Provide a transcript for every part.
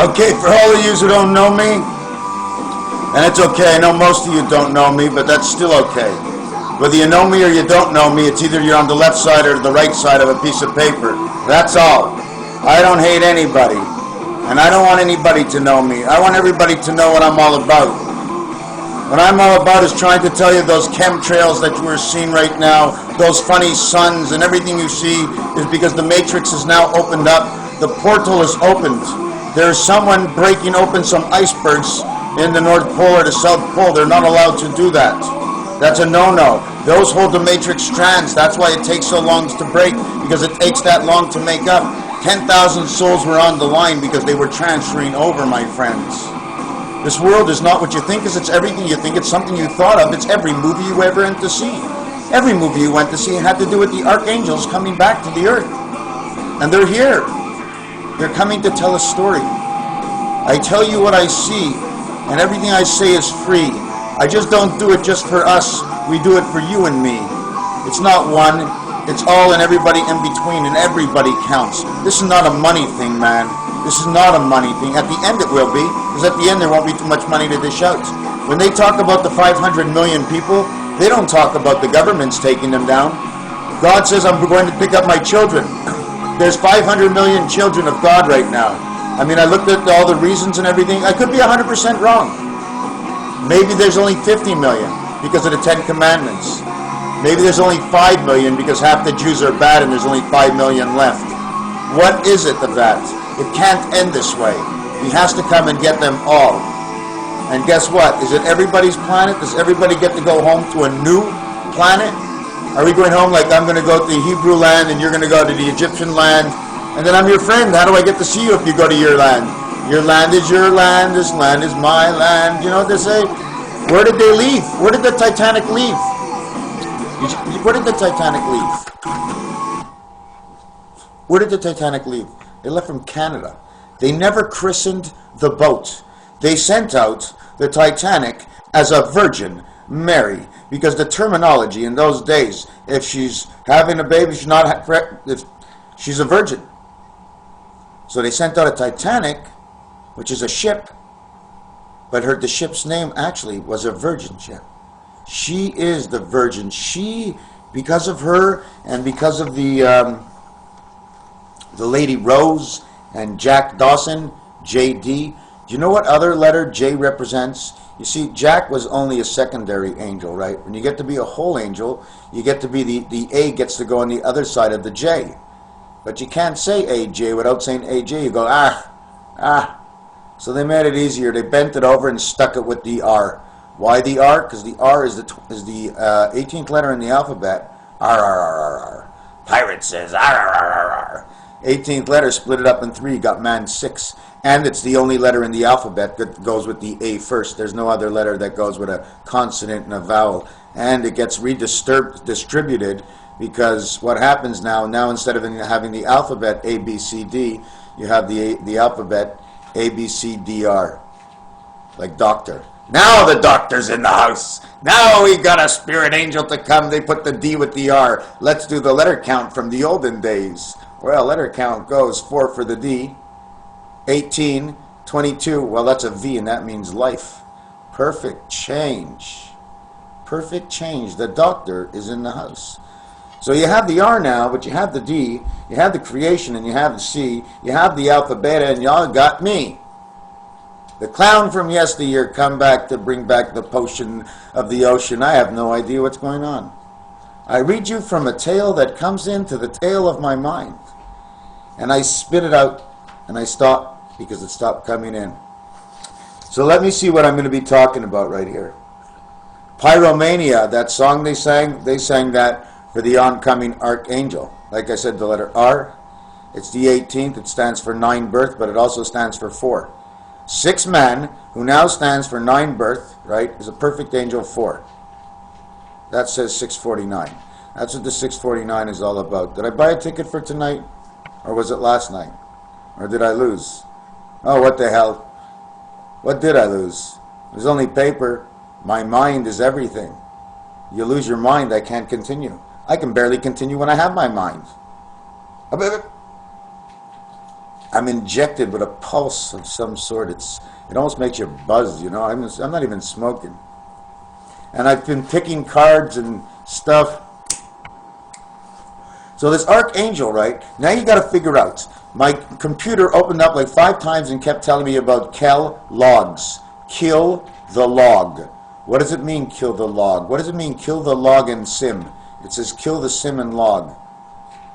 Okay, for all of you who don't know me, and it's okay, I know most of you don't know me, but that's still okay. Whether you know me or you don't know me, it's either you're on the left side or the right side of a piece of paper. That's all. I don't hate anybody, and I don't want anybody to know me. I want everybody to know what I'm all about. What I'm all about is trying to tell you those chemtrails that you are seeing right now, those funny suns, and everything you see is because the matrix is now opened up. The portal is opened. There's someone breaking open some icebergs in the North Pole or the South Pole. They're not allowed to do that. That's a no-no. Those hold the matrix strands. That's why it takes so long to break, because it takes that long to make up. 10,000 souls were on the line because they were transferring over, my friends. This world is not what you think is. It's everything you think. It's something you thought of. It's every movie you ever went to see. Every movie you went to see had to do with the archangels coming back to the earth. And they're here. They're coming to tell a story. I tell you what I see, and everything I say is free. I just don't do it just for us. We do it for you and me. It's not one. It's all and everybody in between, and everybody counts. This is not a money thing, man. This is not a money thing. At the end it will be, because at the end there won't be too much money to dish out. When they talk about the 500 million people, they don't talk about the governments taking them down. God says, I'm going to pick up my children. There's 500 million children of God right now. I mean, I looked at all the reasons and everything. I could be 100% wrong. Maybe there's only 50 million because of the 10 Commandments. Maybe there's only 5 million because half the Jews are bad and there's only 5 million left. What is it of that? It can't end this way. He has to come and get them all. And guess what? Is it everybody's planet? Does everybody get to go home to a new planet? Are we going home like I'm going to go to the Hebrew land and you're going to go to the Egyptian land? And then I'm your friend. How do I get to see you if you go to your land? Your land is your land. This land is my land. You know what they say? Where did they leave? Where did the Titanic leave? Where did the Titanic leave? Where did the Titanic leave? They left from Canada. They never christened the boat. They sent out the Titanic as a Virgin Mary, because the terminology in those days, if she's having a baby, if she's a virgin. So they sent out a Titanic, which is a ship, but the ship's name actually was a virgin ship. She is the virgin. She, because of her and because of the Lady Rose and Jack Dawson, J.D. Do you know what other letter J represents? You see, Jack was only a secondary angel, right? When you get to be a whole angel, you get to be the A gets to go on the other side of the J. But you can't say AJ without saying AJ. You go, ah. So they made it easier. They bent it over and stuck it with the R. Why the R? Because the R is the 18th letter in the alphabet. R. Pirate says R. 18th letter, split it up in 3, got man 6. And it's the only letter in the alphabet that goes with the A first. There's no other letter that goes with a consonant and a vowel. And it gets distributed, because what happens now instead of having the alphabet A, B, C, D, you have the alphabet A, B, C, D, R. Like doctor. Now the doctor's in the house. Now we got a spirit angel to come. They put the D with the R. Let's do the letter count from the olden days. Well, letter count goes 4 for the D, 18, 22. Well, that's a V, and that means life. Perfect change. Perfect change. The doctor is in the house. So you have the R now, but you have the D, you have the creation, and you have the C, you have the alpha, beta, and y'all got me. The clown from yesteryear come back to bring back the potion of the ocean. I have no idea what's going on. I read you from a tale that comes into the tail of my mind. And I spit it out, and I stop because it stopped coming in. So let me see what I'm going to be talking about right here. Pyromania, that song they sang that for the oncoming archangel. Like I said, the letter R, it's the 18th, it stands for 9 birth, but it also stands for 4. 6 man, who now stands for 9 birth, right, is a perfect angel 4. That says 649. That's what the 649 is all about. Did I buy a ticket for tonight? Or was it last night? Or did I lose? Oh, what the hell? What did I lose? It was only paper. My mind is everything. You lose your mind, I can't continue. I can barely continue when I have my mind. I'm injected with a pulse of some sort. It almost makes you buzz, you know. I'm not even smoking. And I've been picking cards and stuff. So this archangel, right? Now you got to figure out. My computer opened up like 5 times and kept telling me about Kel logs. Kill the log. What does it mean, kill the log? What does it mean, kill the log and sim? It says kill the sim and log.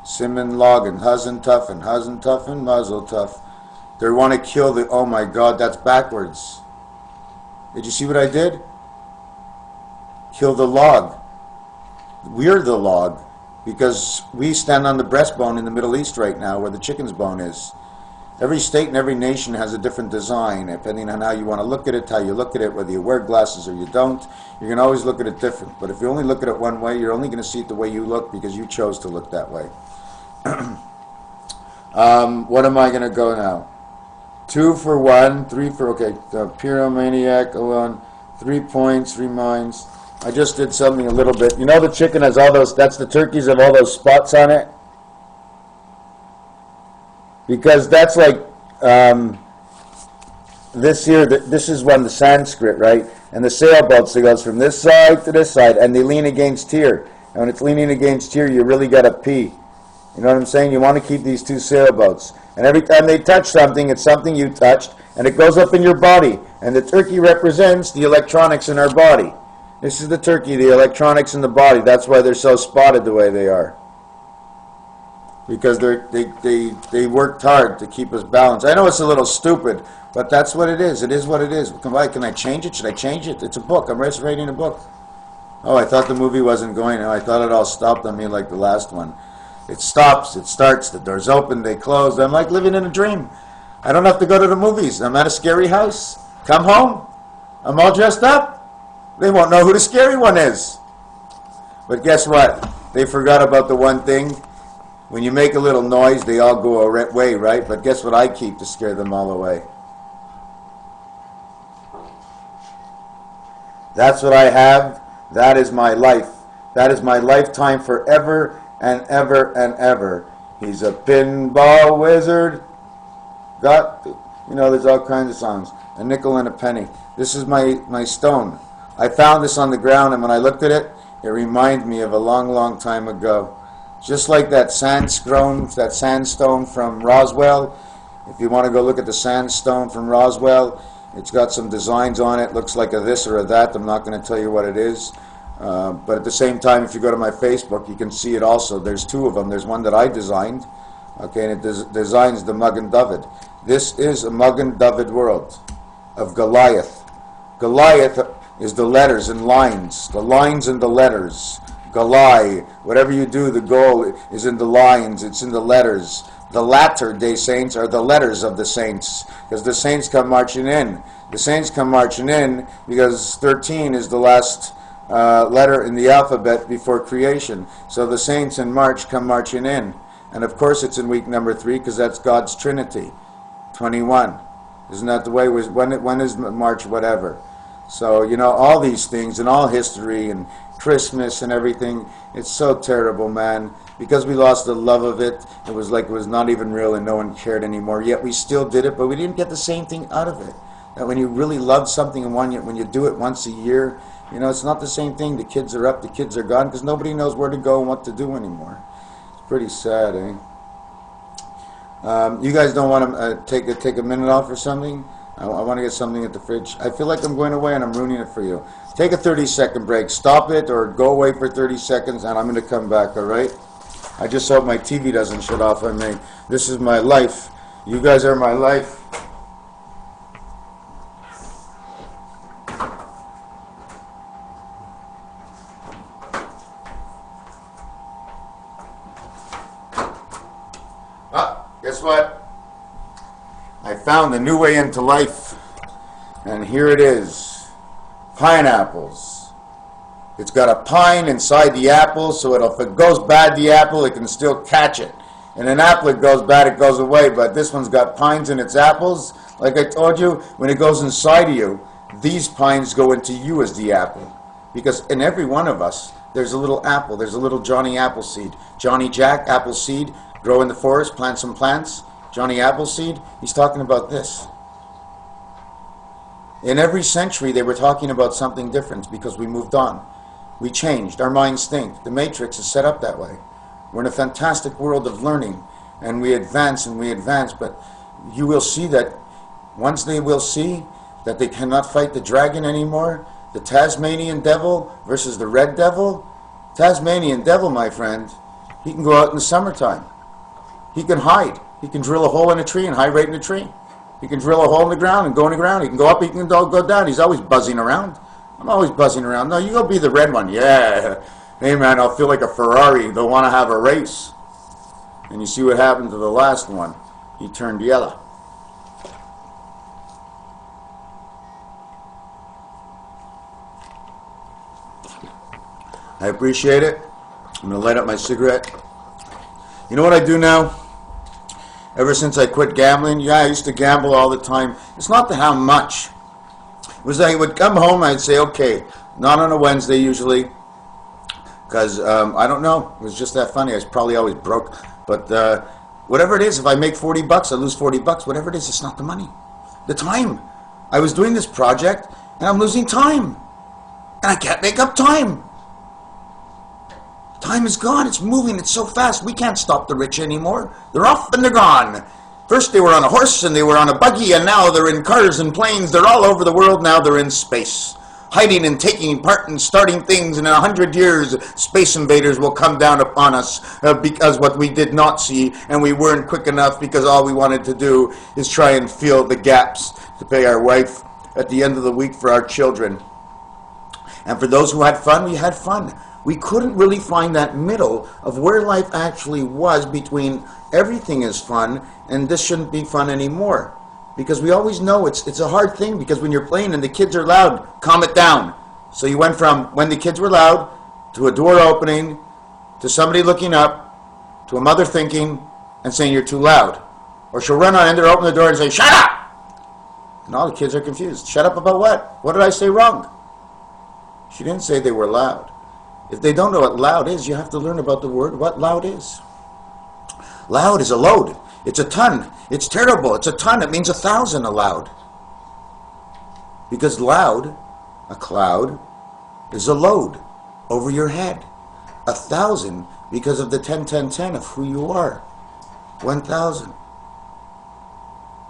Sim and log and huzz and tough and muzzle tough. They want to kill the, oh my God, that's backwards. Did you see what I did? Kill the log. We're the log because we stand on the breastbone in the Middle East right now where the chicken's bone is. Every state and every nation has a different design, depending on how you want to look at it, how you look at it, whether you wear glasses or you don't. You can always look at it different. But if you only look at it one way, you're only going to see it the way you look because you chose to look that way. What am I going to go now? 2 for 1, 3 for, okay, the Pyromaniac, on 3 points, 3 mines. I just did something a little bit. You know the chicken has all those, that's the turkeys have all those spots on it? Because that's like, this here, this is one, the Sanskrit, right? And the sailboats, it goes from this side to this side, and they lean against here. And when it's leaning against here, you really got to pee. You know what I'm saying? You want to keep these 2 sailboats. And every time they touch something, it's something you touched, and it goes up in your body. And the turkey represents the electronics in our body. This is the turkey, the electronics in the body. That's why they're so spotted the way they are. Because they worked hard to keep us balanced. I know it's a little stupid, but that's what it is. It is what it is. Can I change it? Should I change it? It's a book. I'm reading a book. Oh, I thought the movie wasn't going. I thought it all stopped on me like the last one. It stops, it starts, the doors open, they close. I'm like living in a dream. I don't have to go to the movies. I'm at a scary house. Come home. I'm all dressed up. They won't know who the scary one is. But guess what? They forgot about the one thing. When you make a little noise, they all go away, right? But guess what I keep to scare them all away? That's what I have. That is my life. That is my lifetime forever and ever and ever. He's a pinball wizard. There's all kinds of songs. A nickel and a penny. This is my stone. I found this on the ground, and when I looked at it, it reminded me of a long, long time ago. Just like that sandstone from Roswell. If you want to go look at the sandstone from Roswell, it's got some designs on it. Looks like a this or a that. I'm not going to tell you what it is. But at the same time, if you go to my Facebook, you can see it also. There's 2 of them. There's one that I designed, okay, and it designs the Magen David. This is a Magen David world of Goliath. Goliath is the letters and lines, the lines and the letters. Galai, whatever you do, the goal is in the lines, it's in the letters. The Latter-day Saints are the letters of the saints, because the saints come marching in. The saints come marching in because 13 is the last letter in the alphabet before creation. So the saints in March come marching in. And of course it's in week number 3 because that's God's Trinity, 21. Isn't that the way? When is March whatever? So, all these things and all history and Christmas and everything, it's so terrible, man. Because we lost the love of it, it was like it was not even real and no one cared anymore. Yet we still did it, but we didn't get the same thing out of it. That when you really love something and when you do it once a year, it's not the same thing. The kids are up, the kids are gone, because nobody knows where to go and what to do anymore. It's pretty sad, eh? You guys don't want to take a minute off or something? I want to get something at the fridge. I feel like I'm going away and I'm ruining it for you. Take a 30-second break. Stop it or go away for 30 seconds and I'm going to come back, all right? I just hope my TV doesn't shut off on me. This is my life. You guys are my life. Guess what? I found a new way into life, and here it is. Pineapples. It's got a pine inside the apple, so if it goes bad, the apple, it can still catch it. And an apple, it goes bad, it goes away, but this one's got pines in its apples. Like I told you, when it goes inside of you, these pines go into you as the apple. Because in every one of us, there's a little apple, there's a little Johnny Appleseed. Johnny Jack, apple seed, grow in the forest, plant some plants. Johnny Appleseed, he's talking about this. In every century, they were talking about something different because we moved on. We changed. Our minds think. The Matrix is set up that way. We're in a fantastic world of learning, and we advance, but you will see that once they will see that they cannot fight the dragon anymore, the Tasmanian devil versus the red devil, Tasmanian devil, my friend, he can go out in the summertime. He can hide. He can drill a hole in a tree and hide right in the tree. He can drill a hole in the ground and go in the ground. He can go up, he can go down. He's always buzzing around. I'm always buzzing around. No, you go be the red one. Yeah. Hey, man, I'll feel like a Ferrari. They'll want to have a race. And you see what happened to the last one. He turned yellow. I appreciate it. I'm going to light up my cigarette. You know what I do now? Ever since I quit gambling, yeah, I used to gamble all the time. It's not the how much. It was I would come home, I'd say, okay, not on a Wednesday usually, because I don't know. It was just that funny. I was probably always broke. But whatever it is, if I make 40 bucks, I lose 40 bucks. Whatever it is, it's not the money. The time. I was doing this project, and I'm losing time. And I can't make up time. Time is gone. It's moving. It's so fast. We can't stop the rich anymore. They're off and they're gone. First they were on a horse and they were on a buggy, and now they're in cars and planes. They're all over the world. Now they're in space, hiding and taking part and starting things. And in 100 years, space invaders will come down upon us because what we did not see, and we weren't quick enough because all we wanted to do is try and fill the gaps to pay our wife at the end of the week for our children. And for those who had fun, we had fun. We couldn't really find that middle of where life actually was between everything is fun and this shouldn't be fun anymore. Because we always know it's a hard thing, because when you're playing and the kids are loud, calm it down. So you went from when the kids were loud to a door opening to somebody looking up to a mother thinking and saying you're too loud. Or she'll run on in there, open the door and say, shut up! And all the kids are confused. Shut up about what? What did I say wrong? She didn't say they were loud. If they don't know what loud is, you have to learn about the word, what loud is. Loud is a load. It's a ton. It's terrible. It's a ton. It means 1,000 aloud. Because loud, a cloud, is a load over your head. 1,000 because of the 10, 10, 10 of who you are. 1,000.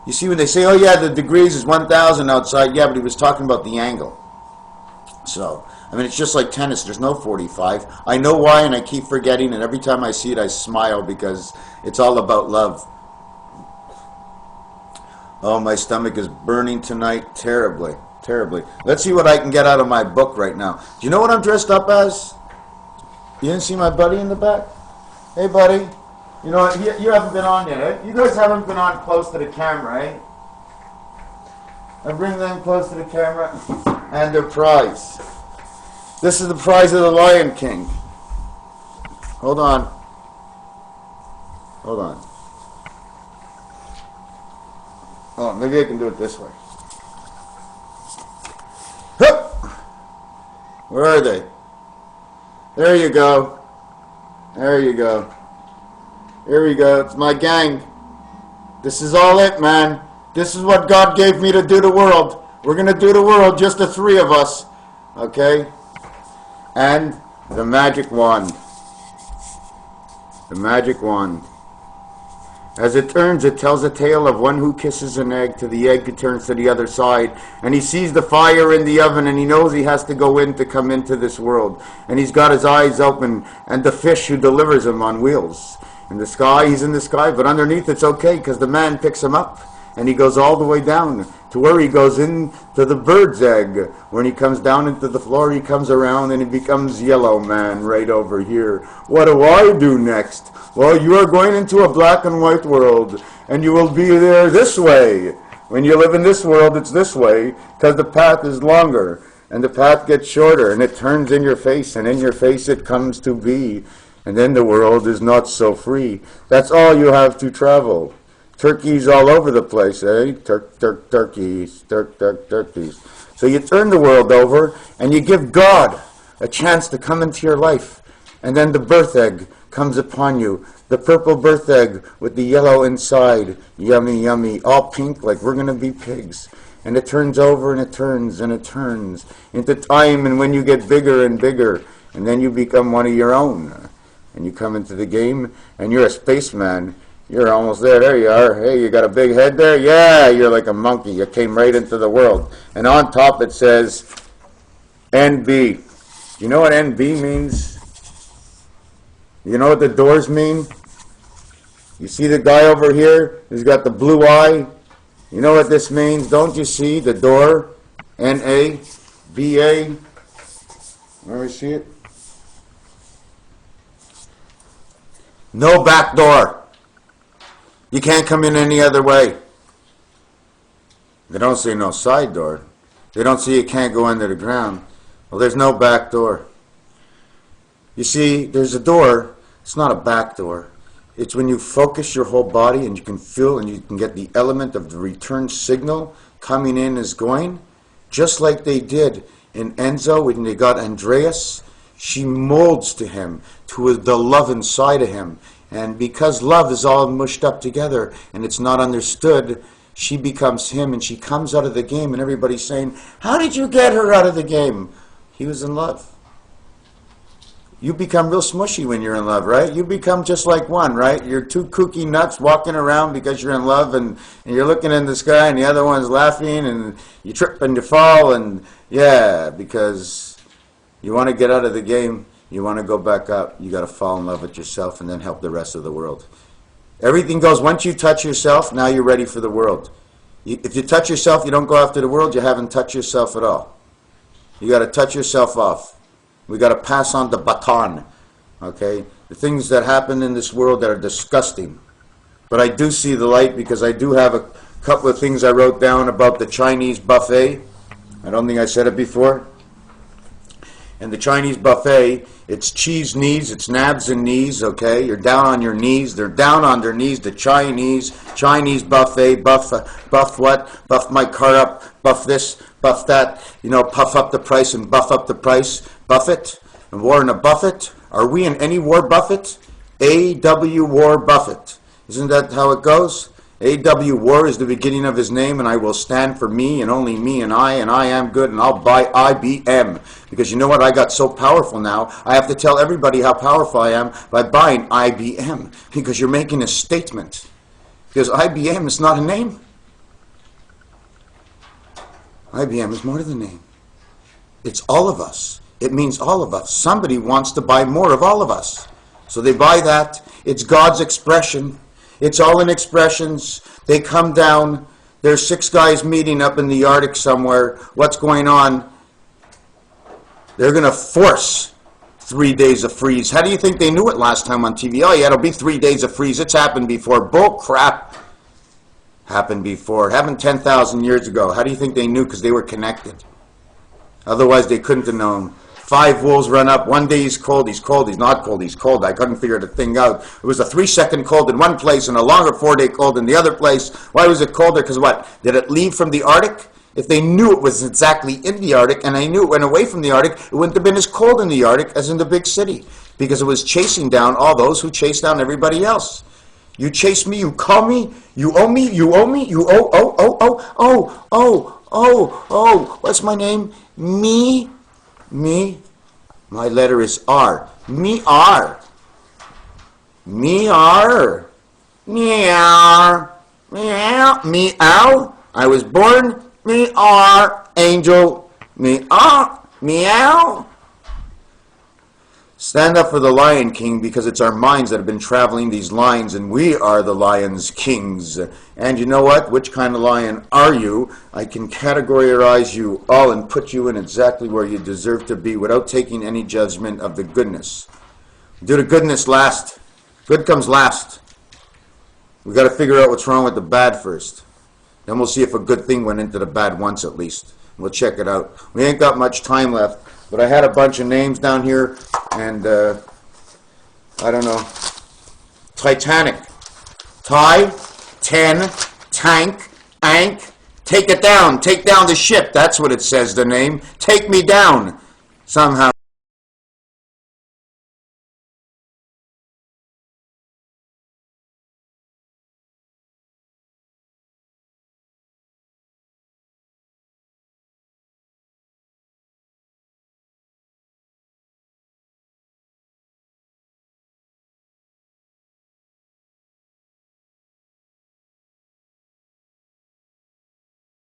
You see, when they say, oh yeah, the degrees is 1,000 outside, yeah, but he was talking about the angle. So, I mean, it's just like tennis. There's no 45. I know why, and I keep forgetting, and every time I see it, I smile because it's all about love. Oh, my stomach is burning tonight terribly, terribly. Let's see what I can get out of my book right now. Do you know what I'm dressed up as? You didn't see my buddy in the back? Hey, buddy. You know what? You haven't been on yet, eh? You guys haven't been on close to the camera, eh? I bring them close to the camera and their prize. This is the prize of the Lion King. Hold on. Hold on. Oh, maybe I can do it this way. Hup! Where are they? There you go. There you go. Here we go. It's my gang. This is all it, man. This is what God gave me to do the world. We're going to do the world, just the three of us. Okay? And the magic wand. The magic wand. As it turns, it tells a tale of one who kisses an egg to the egg turns to the other side. And he sees the fire in the oven, and he knows he has to go in to come into this world. And he's got his eyes open, and the fish who delivers him on wheels. In the sky, he's in the sky, but underneath it's okay, because the man picks him up. And he goes all the way down to where he goes into the bird's egg. When he comes down into the floor, he comes around and he becomes Yellow Man right over here. What do I do next? Well, you are going into a black and white world, and you will be there this way. When you live in this world, it's this way, because the path is longer, and the path gets shorter, and it turns in your face, and in your face it comes to be. And then the world is not so free. That's all you have to travel. Turkeys all over the place, eh? Turkeys. So you turn the world over, and you give God a chance to come into your life. And then the birth egg comes upon you. The purple birth egg with the yellow inside. Yummy, yummy. All pink like we're going to be pigs. And it turns over and it turns and it turns into time. And when you get bigger and bigger, and then you become one of your own. And you come into the game and you're a spaceman. You're almost there. There you are. Hey, you got a big head there? Yeah, you're like a monkey. You came right into the world. And on top it says NB. You know what NB means? You know what the doors mean? You see the guy over here who's got the blue eye? You know what this means? Don't you see the door? N-A-B-A. Where we see it? No back door. You can't come in any other way. They don't say no side door. They don't say you can't go under the ground. Well, there's no back door. You see, there's a door. It's not a back door. It's when you focus your whole body and you can feel and you can get the element of the return signal coming in as going, just like they did in Enzo when they got Andreas. She molds to him, to the love inside of him. And because love is all mushed up together and it's not understood, she becomes him and she comes out of the game and everybody's saying, how did you get her out of the game? He was in love. You become real smushy when you're in love, right? You become just like one, right? You're two kooky nuts walking around because you're in love and you're looking in the sky and the other one's laughing and you trip and you fall and yeah, because you want to get out of the game, you want to go back up, you got to fall in love with yourself and then help the rest of the world. Everything goes, once you touch yourself, now you're ready for the world. If you touch yourself, you don't go after the world, you haven't touched yourself at all. You got to touch yourself off. We got to pass on the baton, okay? The things that happen in this world that are disgusting. But I do see the light because I do have a couple of things I wrote down about the Chinese buffet. I don't think I said it before. And the Chinese buffet, it's cheese knees, it's nabs and knees, okay? You're down on your knees. They're down on their knees, the Chinese buffet, buff what? Buff my car up, buff this, buff that, you know, puff up the price and buff up the price. Buffett and Warren Buffett. Are we in any war, Buffett? A.W. War Buffett. Isn't that how it goes? A.W. War is the beginning of his name, and I will stand for me and only me and I am good, and I'll buy IBM. Because you know what? I got so powerful now, I have to tell everybody how powerful I am by buying IBM. Because you're making a statement. Because IBM is not a name. IBM is more than a name. It's all of us. It means all of us. Somebody wants to buy more of all of us. So they buy that. It's God's expression. It's all in expressions. They come down. There's 6 guys meeting up in the Arctic somewhere. What's going on? They're going to force 3 days of freeze. How do you think they knew it last time on TV? Oh yeah, it'll be 3 days of freeze. It's happened before. Bull crap. Happened before. It happened 10,000 years ago. How do you think they knew? Because they were connected. Otherwise they couldn't have known. 5 wolves run up. One day he's cold, he's not cold, he's cold. I couldn't figure the thing out. It was a 3-second cold in one place and a longer 4-day cold in the other place. Why was it colder? Because what? Did it leave from the Arctic? If they knew it was exactly in the Arctic and they knew it went away from the Arctic, it wouldn't have been as cold in the Arctic as in the big city. Because it was chasing down all those who chased down everybody else. You chase me, you call me, you owe me, you owe me, you oh, what's my name? Me. My letter is R. Meow. Meow. I was born. Meow. Angel. Meow. Stand up for the Lion King because it's our minds that have been traveling these lines and we are the Lion's Kings. And you know what? Which kind of lion are you? I can categorize you all and put you in exactly where you deserve to be without taking any judgment of the goodness. Do the goodness last. Good comes last. We got to figure out what's wrong with the bad first. Then we'll see if a good thing went into the bad once at least. We'll check it out. We ain't got much time left. But I had a bunch of names down here, and I don't know. Titanic. Tank, Ank. Take it down. Take down the ship. That's what it says, the name. Take me down. Somehow.